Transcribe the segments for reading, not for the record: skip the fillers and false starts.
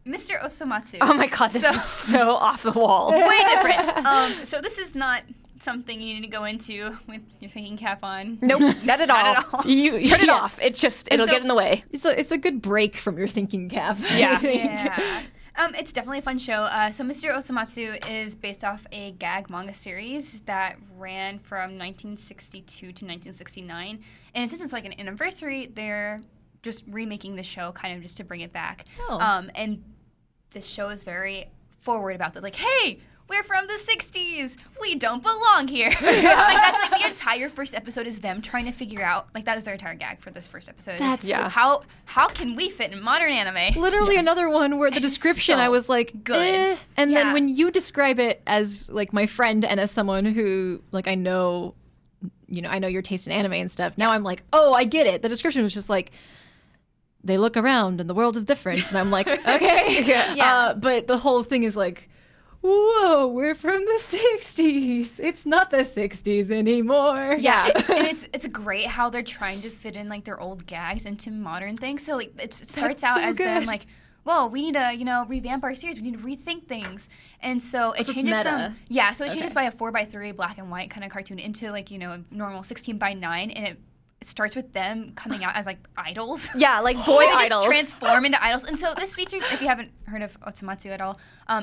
Mr. Osomatsu. Oh my god, this is so off the wall. Way different. So this is not something you need to go into with your thinking cap on. Nope, not at all. Not at all. You turn it off. It'll get in the way. It's a good break from your thinking cap. Yeah. I think. Yeah. It's definitely a fun show. So Mr. Osomatsu is based off a gag manga series that ran from 1962 to 1969. And since it's like an anniversary, they're just remaking the show kind of just to bring it back. Oh. And this show is very forward about that. Like, hey, we're from the 60s. We don't belong here. Like, that's like the entire first episode is them trying to figure out, like, that is their entire gag for this first episode. That's- Yeah. How can we fit in modern anime? Literally another one where the description so I was like, good. and Yeah. then when you describe it as like my friend and as someone who like I know your taste in anime and stuff, now I'm like, oh, I get it. The description was just like, they look around and the world is different, and I'm like, okay. Yeah. But the whole thing is like, whoa, we're from the 60s. It's not the 60s anymore. Yeah, and it's great how they're trying to fit in like their old gags into modern things. So like it starts That's out so as them good. like, well, we need to revamp our series. We need to rethink things, and so it So it's changes meta. from so it changes Okay. by a 4:3 black and white kind of cartoon into like a normal 16:9, and it starts with them coming out as like idols. Yeah, like boy They idols. just transform into idols. And so this features, if you haven't heard of Osomatsu at all,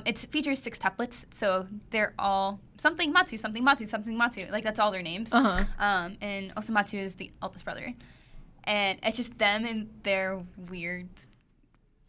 it features 6 tuplets. So they're all something Matsu, something Matsu, something Matsu. Like, that's all their names. Uh-huh. And Osomatsu is the eldest brother. And it's just them and their weird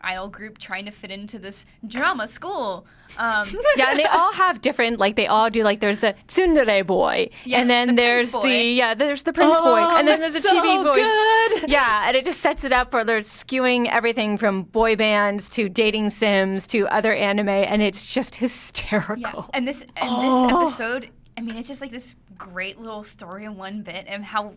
idol group trying to fit into this drama school. Yeah, and they all have different, like, they all do, like, there's the tsundere boy, Yeah, and then the there's prince boy. there's the prince boy, and then there's a that's so chibi boy. good. Yeah, and it just sets it up for they're skewing everything from boy bands to dating sims to other anime, and it's just hysterical. Yeah. And this episode, I mean, it's just like this great little story in one bit, and how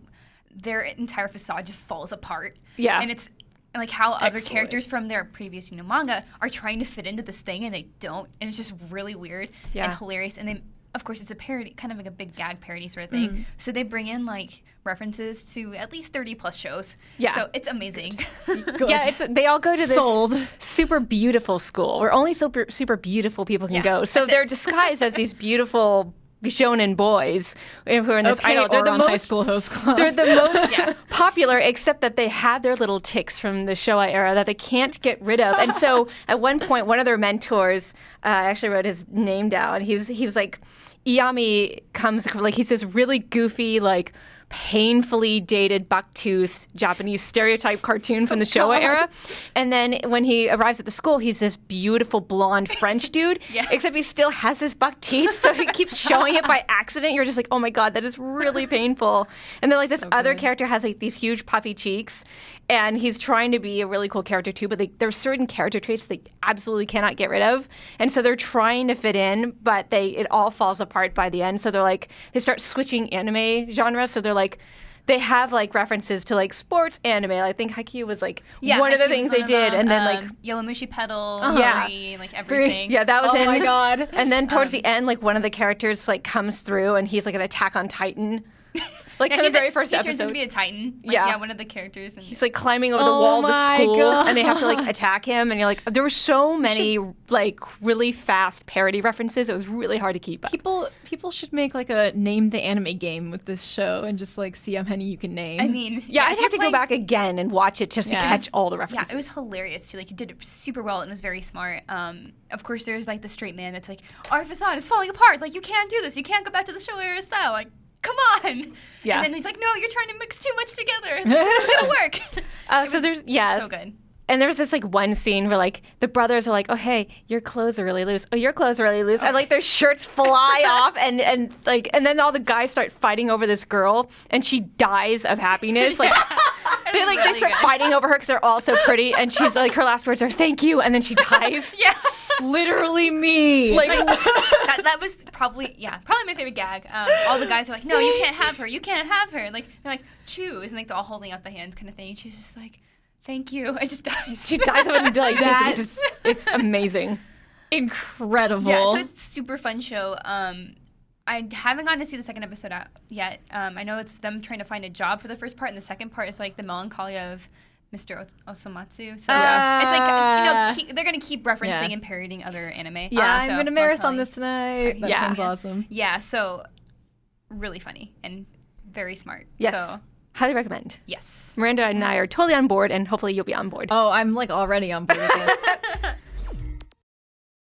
their entire facade just falls apart. Yeah. And it's like how other Excellent. characters from their previous manga are trying to fit into this thing, and they don't, and it's just really weird Yeah. and hilarious. And then, of course, it's a parody, kind of like a big gag parody sort of thing. So they bring in like references to at least 30 plus shows. Yeah. So it's amazing. Good. Yeah, they all go to this Sold. super beautiful school where only super beautiful people can Yeah, go. So that's they're it. disguised as these beautiful shonen boys who are in this Okay, idol. They're the Oron High most School Host Club. They're the most popular, except that they have their little tics from the Showa era that they can't get rid of. And so at one point, one of their mentors, I actually wrote his name down. He was like, Iyami comes, like, he's this really goofy, like, painfully dated bucktooth Japanese stereotype cartoon from the Showa era. And then when he arrives at the school, he's this beautiful blonde French dude, Yeah. except he still has his buck teeth, so he keeps showing it by accident. You're just like, oh my god, that is really painful. And then like this other character has like these huge puffy cheeks, and he's trying to be a really cool character too, but like, there's certain character traits they absolutely cannot get rid of. And so they're trying to fit in, but it all falls apart by the end. So they're like, they start switching anime genres. So they're like, they have like references to like sports anime. I think Haikyuu was like one of the Haikyuu was things one they of did. them. And then like, Yowamushi Pedal, Yeah. Free, like everything. yeah, that was Oh in. my God. And then towards the end, like one of the characters like comes through and he's like an Attack on Titan. Like Yeah, for the he's very first he turns episode. out to be a Titan. Like, Yeah. one of the characters. And He's like climbing over the Oh wall of the my school, God. and they have to like attack him. And you're like, there were so many like really fast parody references. It was really hard to keep up. People should make like a name the anime game with this show and just like see how many you can name. I mean, Yeah, if I'd you're have to go playing- back again and watch it just to Yeah. catch all the Yeah, references. it was hilarious too. Like, he did it super well and was very smart. Of course, there's like the straight man that's like, our facade is falling apart. Like, you can't do this. You can't go back to the show era style. Like, come on. Yeah. And then he's like, no, you're trying to mix too much together. It's not gonna work. So there's So good. And there's this like one scene where like the brothers are like, oh hey, your clothes are really loose. Oh, your clothes are really loose. And like their shirts fly off and then all the guys start fighting over this girl and she dies of happiness. Like they really start good. fighting over her because they're all so pretty and she's like her last words are thank you and then she dies. Yeah. literally me. Like that was probably my favorite gag. All the guys are like, no, you can't have her. You can't have her. Like, they're like, choose. And like they're all holding out the hands kind of thing. And she's just like, thank you. And just dies. she dies of it like That's- it's amazing. Incredible. Yeah, so it's a super fun show. I haven't gotten to see the second episode out yet. I know it's them trying to find a job for the first part, and the second part is like the melancholy of Mr. Osomatsu. So it's like, they're going to keep referencing and parodying other anime. Yeah, so I'm going to marathon this tonight. That sounds awesome. Yeah, so really funny and very smart. Yes. So, highly recommend. yes. Miranda and I are totally on board, and hopefully you'll be on board. Oh, I'm like already on board with this.